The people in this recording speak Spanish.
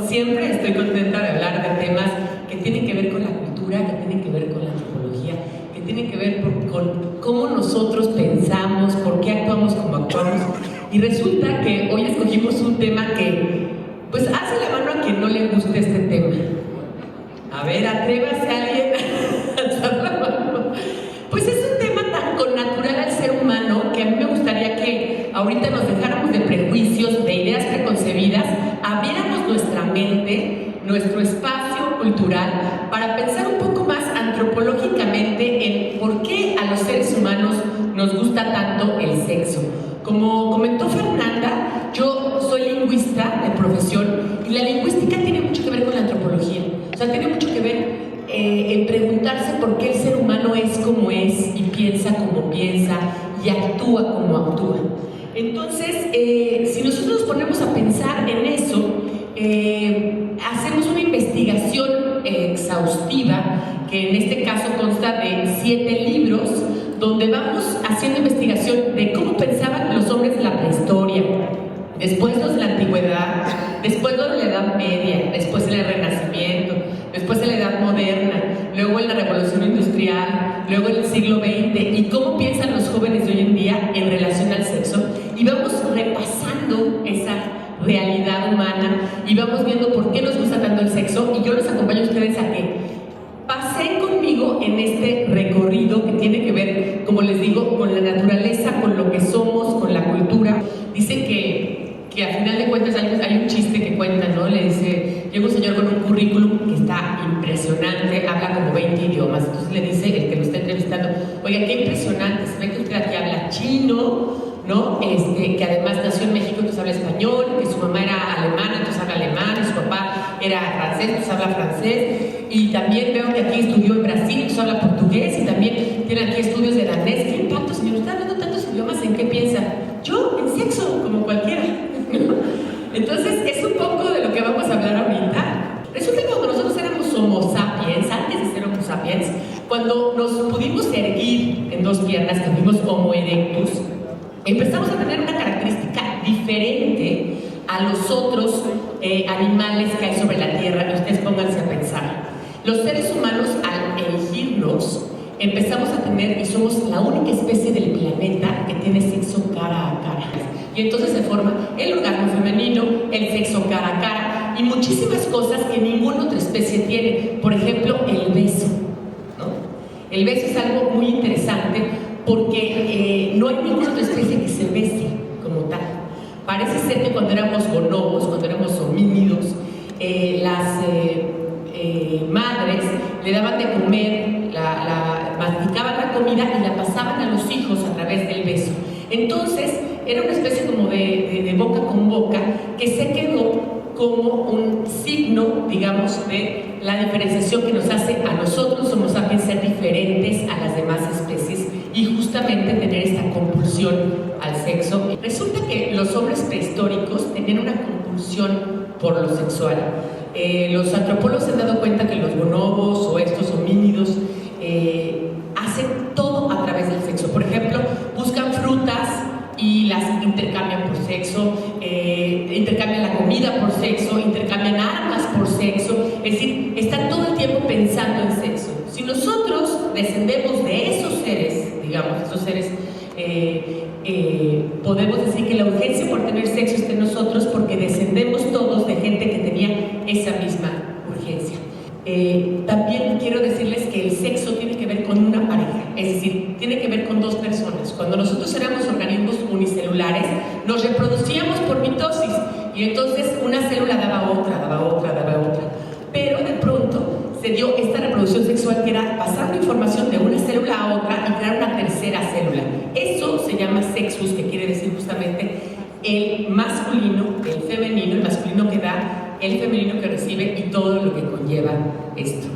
siempre estoy contenta de hablar de temas que tienen que ver con la cultura, que tienen que ver con la antropología, que tienen que ver con cómo nosotros pensamos, por qué actuamos como actuamos. Y resulta que hoy escogimos un tema que, pues, hace la mano a quien no le guste este tema. A ver, atrévase alguien a alzar la mano. Pues es un tema tan connatural al ser humano que a mí me gustaría que ahorita nos dejáramos de prejuicios, de ideas preconcebidas, abriéramos nuestra mente, nuestro espacio cultural, para pensar un poco más antropológicamente en por qué a los seres humanos nos gusta tanto el sexo. Como comentó Fernanda, yo soy lingüista de profesión y la lingüística tiene mucho que ver con la antropología. O sea, tiene mucho que ver en preguntarse por qué el ser humano es como es y piensa como piensa y actúa como actúa. Entonces, si nosotros nos ponemos a pensar en eso, hacemos una investigación exhaustiva, que en este caso consta de 7 libros, donde vamos haciendo investigación de cómo pensaban los hombres de la prehistoria, después los de la antigüedad, después los de la Edad Media, después el Renacimiento, después en la Edad Moderna, luego en la Revolución Industrial, luego en el siglo XX, y cómo piensan los jóvenes de hoy en día en relación al sexo, y vamos repasando esa realidad humana y vamos viendo por qué nos gusta tanto el sexo, y yo los acompaño a ustedes a que pasen conmigo en este recorrido que tiene que ver, como les digo, con la naturaleza, con lo que somos, con la cultura. Dicen que a final de cuentas hay un chiste que cuentan, ¿no? Le dice, llega un señor con un currículum que está impresionante, habla como 20 idiomas, entonces le dice el que lo está entrevistando, oiga, qué impresionante, se ve que usted aquí habla chino, ¿no? Que además nació en México, entonces habla español, que su mamá era alemana, entonces habla alemán, y su papá era francés, entonces habla francés, y también veo que aquí estudió en Brasil, entonces habla portugués, y también tiene aquí estudios de danés. ¿Qué impacto, señor? ¿Está hablando tantos idiomas? ¿En qué piensa? Yo, en sexo, como cualquiera. Entonces, es un poco de lo que vamos a hablar ahorita. Resulta que cuando nosotros éramos Homo sapiens, antes de ser Homo sapiens, cuando nos pudimos erguir en 2 piernas, que fuimos Homo erectus, empezamos a tener una característica diferente a los otros animales que hay sobre la Tierra, y ustedes pónganse a pensar. Los seres humanos, al elegirnos, empezamos a tener, y somos la única especie del planeta que tiene sexo cara a cara. Y entonces se forma el orgasmo femenino, el sexo cara a cara, y muchísimas cosas que ninguna otra especie tiene. Por ejemplo, el beso, ¿no? El beso es algo muy interesante porque no hay ninguna otra especie que se bese como tal. Parece ser que cuando éramos bonobos, cuando éramos homínidos, las madres le daban de comer, masticaban la comida y la pasaban a los hijos a través del beso. Entonces, era una especie como de boca con boca que se quedó como un signo, digamos, de la diferenciación que nos hace a nosotros, Homo sapiens, ser diferentes a las demás especies y justamente tener esta compulsión al sexo. Resulta que los hombres prehistóricos tenían una compulsión por lo sexual. Los antropólogos se han dado cuenta que los bonobos o estos homínidos hacen todo a través del sexo. Por ejemplo, buscan frutas y las intercambian por sexo, intercambian la comida por sexo, intercambian armas por sexo, es decir, están todo el tiempo pensando en sexo. Si nosotros descendemos de esos seres, digamos, esos seres, podemos decir que la urgencia por tener sexo está en nosotros porque descendemos todos de gente que tenía esa misma urgencia. También quiero decirles que el sexo tiene que ver con una pareja, es decir, tiene que ver con 2 personas. Cuando nosotros éramos organismos unicelulares, nos reproducíamos por mitosis y entonces una célula daba otra, daba otra, daba otra. Pero de pronto se dio esta reproducción sexual que era pasando información de una célula a otra y crear una tercera célula. Eso se llama sexus, que quiere decir justamente el masculino, el femenino, el masculino que da, el femenino que recibe y todo lo que conlleva esto.